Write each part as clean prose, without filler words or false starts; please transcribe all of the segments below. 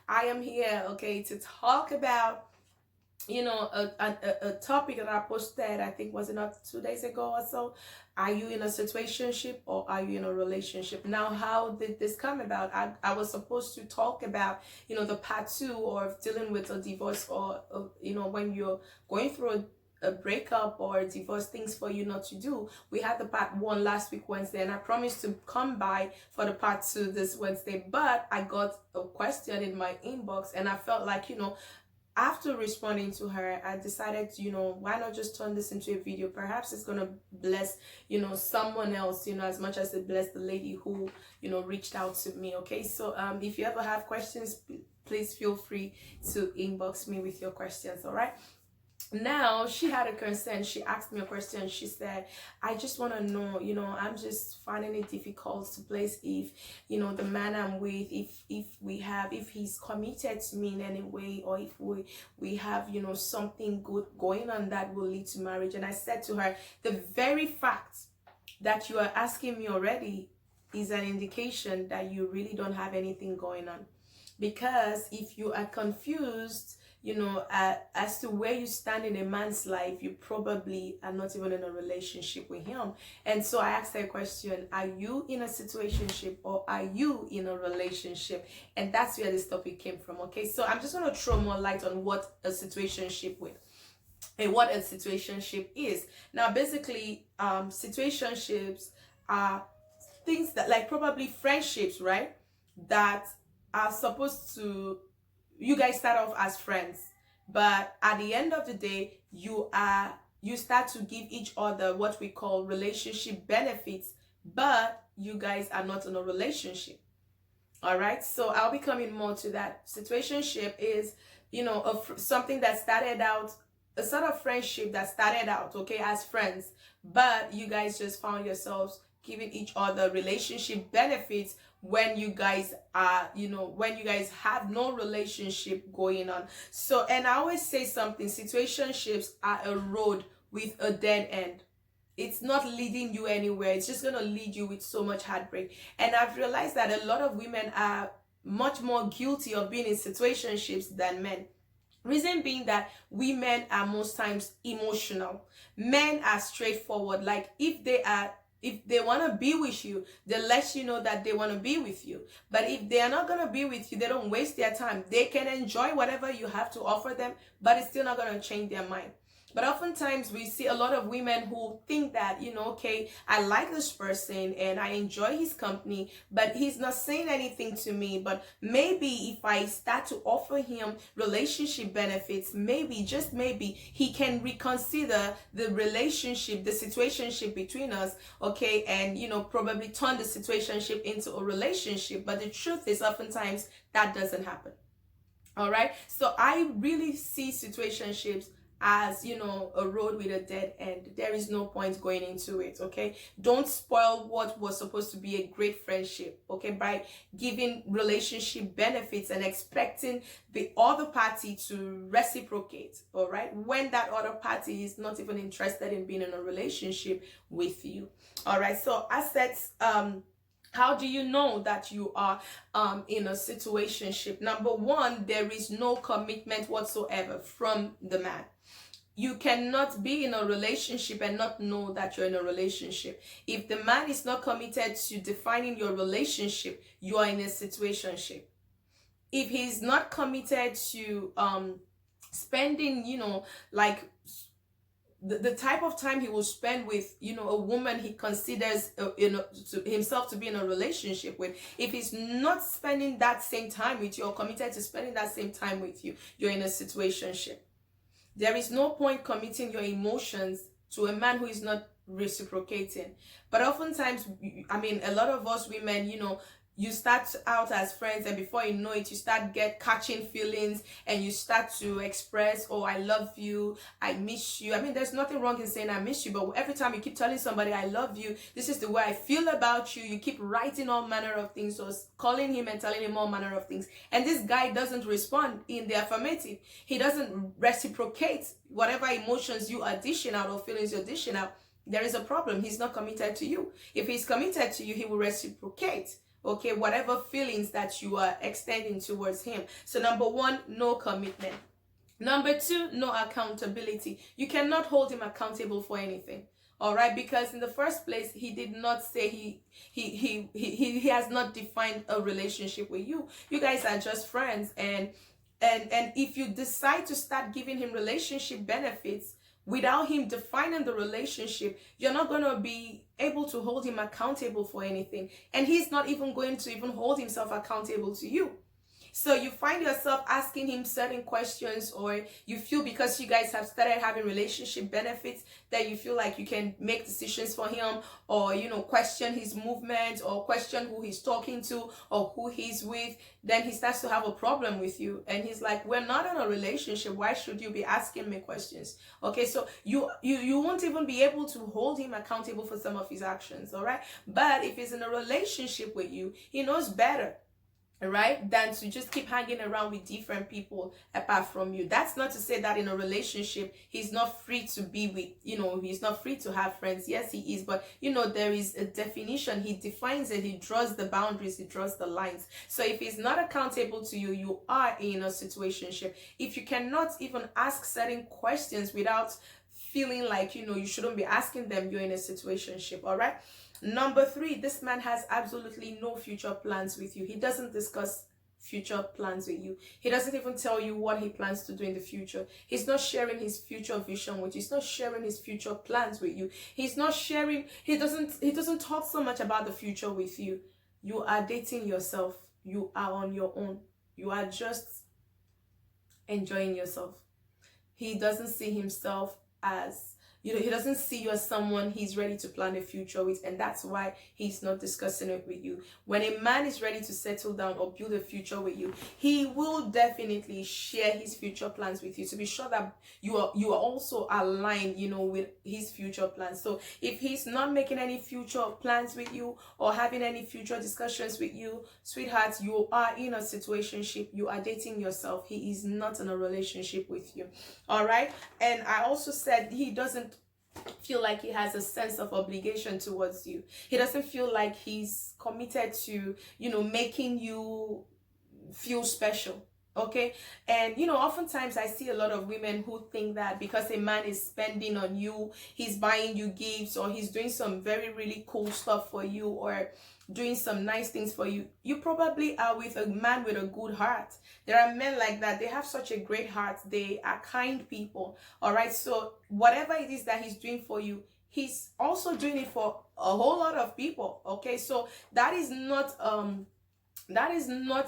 I am here, okay, to talk about, a topic that I posted, I think, was it not 2 days ago or so? Are you in a situationship or are you in a relationship? Now, how did this come about? I was supposed to talk about, the part two, or dealing with a divorce, or, when you're going through a breakup or a divorce, things for you not to do. We had the part one last week Wednesday, and I promised to come by for the part two this Wednesday, but I got a question in my inbox, and I felt like, after responding to her, I decided, why not just turn this into a video? Perhaps it's gonna bless, someone else, as much as it blessed the lady who, reached out to me. Okay, so if you ever have questions, please feel free to inbox me with your questions. All right. Now, she had a concern. She asked me a question. She said, I just want to know, I'm just finding it difficult to place if, the man I'm with, if he's committed to me in any way, or if we have, something good going on that will lead to marriage. And I said to her, the very fact that you are asking me already is an indication that you really don't have anything going on. Because if you are confused, as to where you stand in a man's life, you probably are not even in a relationship with him. And so I asked her a question: are you in a situationship or are you in a relationship? And that's where this topic came from. Okay, so I'm just going to throw more light on what a situationship with and what a situationship is. Now, basically, situationships are things that, like, probably friendships, right, that are supposed to, you guys start off as friends, but at the end of the day, you start to give each other what we call relationship benefits, but you guys are not in a relationship. All right, so I'll be coming more to that. Situationship is, something that started out, a sort of friendship that started out, okay, as friends, but you guys just found yourselves giving each other relationship benefits when you guys are, when you guys have no relationship going on. So, and I always say something: situationships are a road with a dead end. It's not leading you anywhere. It's just going to lead you with so much heartbreak. And I've realized that a lot of women are much more guilty of being in situationships than men. Reason being that women are most times emotional. Men are straightforward. Like, if they want to be with you, they let you know that they want to be with you. But if they are not going to be with you, they don't waste their time. They can enjoy whatever you have to offer them, but it's still not going to change their mind. But oftentimes we see a lot of women who think that, okay, I like this person and I enjoy his company, but he's not saying anything to me. But maybe if I start to offer him relationship benefits, maybe, just maybe, he can reconsider the relationship, the situationship between us, okay, and, probably turn the situationship into a relationship. But the truth is, oftentimes that doesn't happen. All right, so I really see situationships as, a road with a dead end. There is no point going into it. Okay, don't spoil what was supposed to be a great friendship, okay, by giving relationship benefits and expecting the other party to reciprocate. All right, when that other party is not even interested in being in a relationship with you. All right, so assets, how do you know that you are in a situationship? Number one, there is no commitment whatsoever from the man. You cannot be in a relationship and not know that you're in a relationship. If the man is not committed to defining your relationship, you are in a situationship. If he's not committed to spending, like the type of time he will spend with, a woman he considers, to himself to be in a relationship with, if he's not spending that same time with you or committed to spending that same time with you, you're in a situationship. There is no point committing your emotions to a man who is not reciprocating. But oftentimes, a lot of us women, you start out as friends, and before you know it, you start catching feelings, and you start to express, oh, I love you, I miss you. There's nothing wrong in saying I miss you, but every time you keep telling somebody I love you, this is the way I feel about you, you keep writing all manner of things, or calling him and telling him all manner of things, and this guy doesn't respond in the affirmative. He doesn't reciprocate whatever emotions you are dishing out or feelings you're dishing out. There is a problem. He's not committed to you. If he's committed to you, he will reciprocate. Okay, whatever feelings that you are extending towards him. So number one, no commitment. Number two, no accountability. You cannot hold him accountable for anything. All right, because in the first place, he did not say he has not defined a relationship with you. You guys are just friends, and if you decide to start giving him relationship benefits without him defining the relationship, you're not going to be able to hold him accountable for anything, and he's not even going to even hold himself accountable to you. So you find yourself asking him certain questions, or you feel because you guys have started having relationship benefits that you feel like you can make decisions for him, or question his movement, or question who he's talking to, or who he's with. Then he starts to have a problem with you, and he's like, we're not in a relationship, why should you be asking me questions? Okay, so you won't even be able to hold him accountable for some of his actions. All right, but if he's in a relationship with you, he knows better, right, than to just keep hanging around with different people apart from you. That's not to say that in a relationship he's not free to be with, he's not free to have friends. Yes, he is, but there is a definition. He defines it, he draws the boundaries, he draws the lines. So if he's not accountable to you, you are in a situationship. If you cannot even ask certain questions without feeling like you shouldn't be asking them, you're in a situationship. All right. Number three, this man has absolutely no future plans with you. He doesn't discuss future plans with you. He doesn't even tell you what he plans to do in the future. He's not sharing his future vision with you. He's not sharing his future plans with you. He's not sharing, he doesn't talk so much about the future with you. You are dating yourself. You are on your own. You are just enjoying yourself. He doesn't see himself as, he doesn't see you as someone he's ready to plan a future with, and that's why he's not discussing it with you. When a man is ready to settle down or build a future with you, he will definitely share his future plans with you, to be sure that you are also aligned, with his future plans. So if he's not making any future plans with you or having any future discussions with you, sweetheart, you are in a situationship. You are dating yourself. He is not in a relationship with you. All right. And I also said he doesn't feel like he has a sense of obligation towards you. He doesn't feel like he's committed to, making you feel special. Okay. And oftentimes I see a lot of women who think that because a man is spending on you, he's buying you gifts, or he's doing some very really cool stuff for you, or doing some nice things for you, you probably are with a man with a good heart. There are men like that. They have such a great heart. They are kind people. All right. So whatever it is that he's doing for you, he's also doing it for a whole lot of people. Okay. So that is not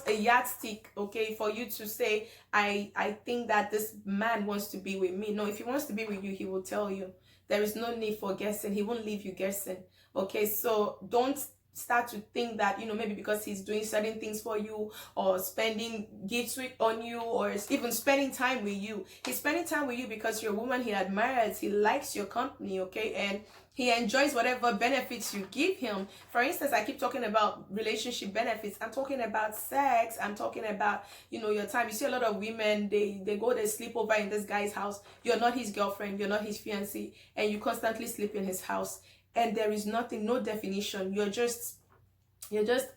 a yardstick, okay, for you to say, I think that this man wants to be with me. No, if he wants to be with you, he will tell you. There is no need for guessing. He won't leave you guessing. Okay, so don't start to think that maybe because he's doing certain things for you, or spending gifts on you, or even spending time with you. He's spending time with you because you're a woman he admires, he likes your company, okay, and he enjoys whatever benefits you give him. For instance, I keep talking about relationship benefits. I'm talking about sex. I'm talking about, your time. You see a lot of women, they go, they sleep over in this guy's house. You're not his girlfriend. You're not his fiancée. And you constantly sleep in his house. And there is nothing, no definition. You're just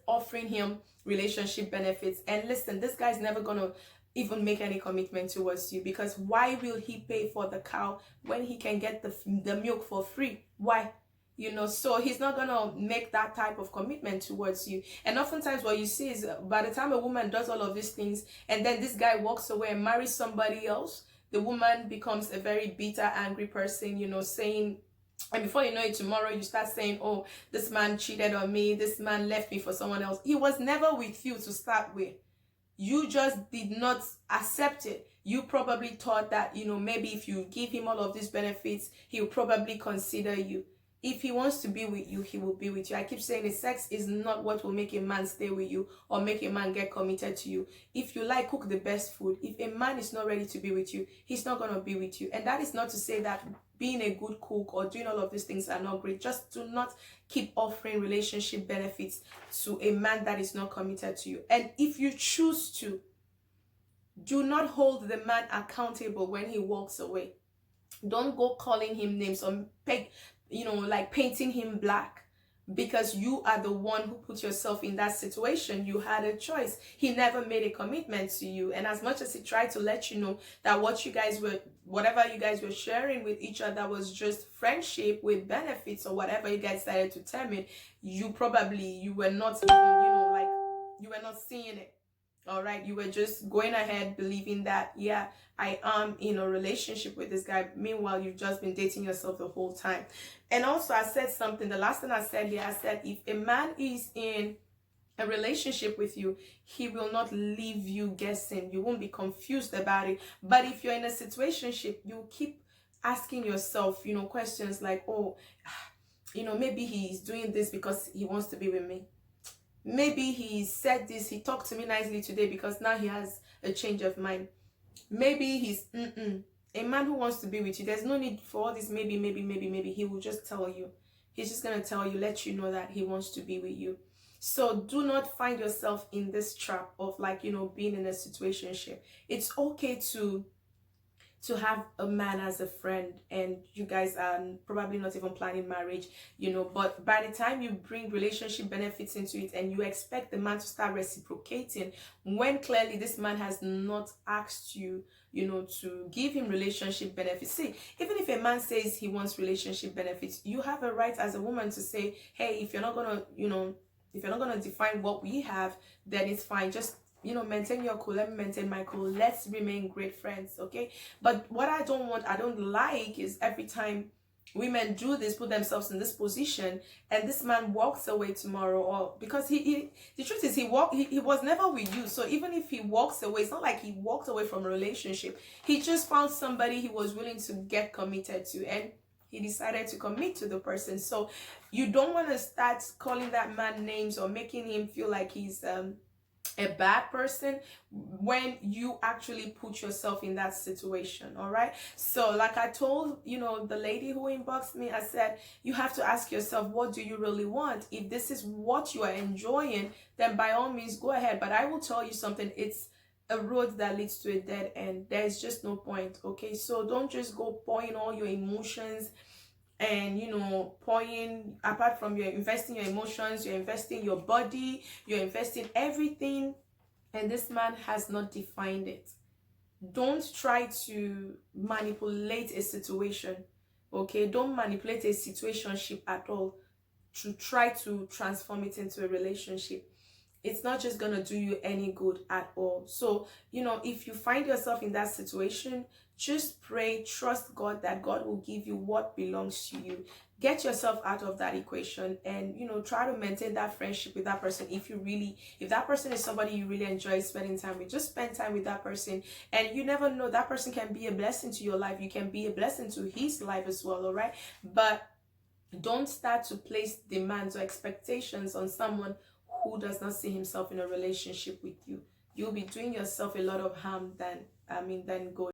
offering him relationship benefits. And listen, this guy's never going to even make any commitment towards you, because why will he pay for the cow when he can get the milk for free? Why? So he's not gonna make that type of commitment towards you. And oftentimes what you see is, by the time a woman does all of these things and then this guy walks away and marries somebody else, the woman becomes a very bitter, angry person, saying, and before you know it, tomorrow you start saying, oh, this man cheated on me, this man left me for someone else. He was never with you to start with. You just did not accept it. You probably thought that, maybe if you give him all of these benefits, he'll probably consider you. If he wants to be with you, he will be with you. I keep saying it, sex is not what will make a man stay with you or make a man get committed to you. If you like, cook the best food. If a man is not ready to be with you, he's not going to be with you. And that is not to say that being a good cook or doing all of these things are not great. Just do not keep offering relationship benefits to a man that is not committed to you. And if you choose to, do not hold the man accountable when he walks away. Don't go calling him names or like painting him black. because you are the one who put yourself in that situation. You had a choice. He never made a commitment to you, and as much as he tried to let you know that whatever you guys were sharing with each other was just friendship with benefits, or whatever you guys decided to term it, you were not even, like, you were not seeing it. All right, you were just going ahead believing that, yeah, I am in a relationship with this guy. Meanwhile, you've just been dating yourself the whole time. And also, I said something, the last thing I said here, I said, if a man is in a relationship with you, he will not leave you guessing. You won't be confused about it. But if you're in a situationship, you keep asking yourself, questions like, oh, maybe he's doing this because he wants to be with me. Maybe he said this, he talked to me nicely today because now he has a change of mind. Maybe he's a man who wants to be with you. There's no need for all this maybe. He will just tell you. He's just going to tell you, let you know that he wants to be with you. So do not find yourself in this trap of, like, being in a situationship. It's okay to have a man as a friend, and you guys are probably not even planning marriage, but by the time you bring relationship benefits into it and you expect the man to start reciprocating, when clearly this man has not asked you, to give him relationship benefits. See, even if a man says he wants relationship benefits, you have a right as a woman to say, hey, if you're not gonna define what we have, then it's fine. Just maintain your cool, let me maintain my cool, let's remain great friends, okay? But what I don't like is every time women do this, put themselves in this position, and this man walks away tomorrow, or because he the truth is, he was never with you. So even if he walks away, it's not like he walked away from a relationship. He just found somebody he was willing to get committed to, and he decided to commit to the person. So you don't want to start calling that man names or making him feel like he's a bad person when you actually put yourself in that situation. All right, so like I told the lady who inboxed me, I said, you have to ask yourself, what do you really want? If this is what you are enjoying, then by all means go ahead. But I will tell you something, it's a road that leads to a dead end. There's just no point. Okay, so don't just go pouring all your emotions and pouring, apart from you're investing your emotions, you're investing your body, you're investing everything, and this man has not defined it. Don't try to manipulate a situation. Okay, don't manipulate a situationship at all to try to transform it into a relationship. It's not just gonna do you any good at all. So if you find yourself in that situation, just pray, trust God that God will give you what belongs to you. Get yourself out of that equation, and try to maintain that friendship with that person. If that person is somebody you really enjoy spending time with, just spend time with that person. And you never know, that person can be a blessing to your life. You can be a blessing to his life as well. All right, but don't start to place demands or expectations on someone who does not see himself in a relationship with you. You'll be doing yourself a lot of harm than good.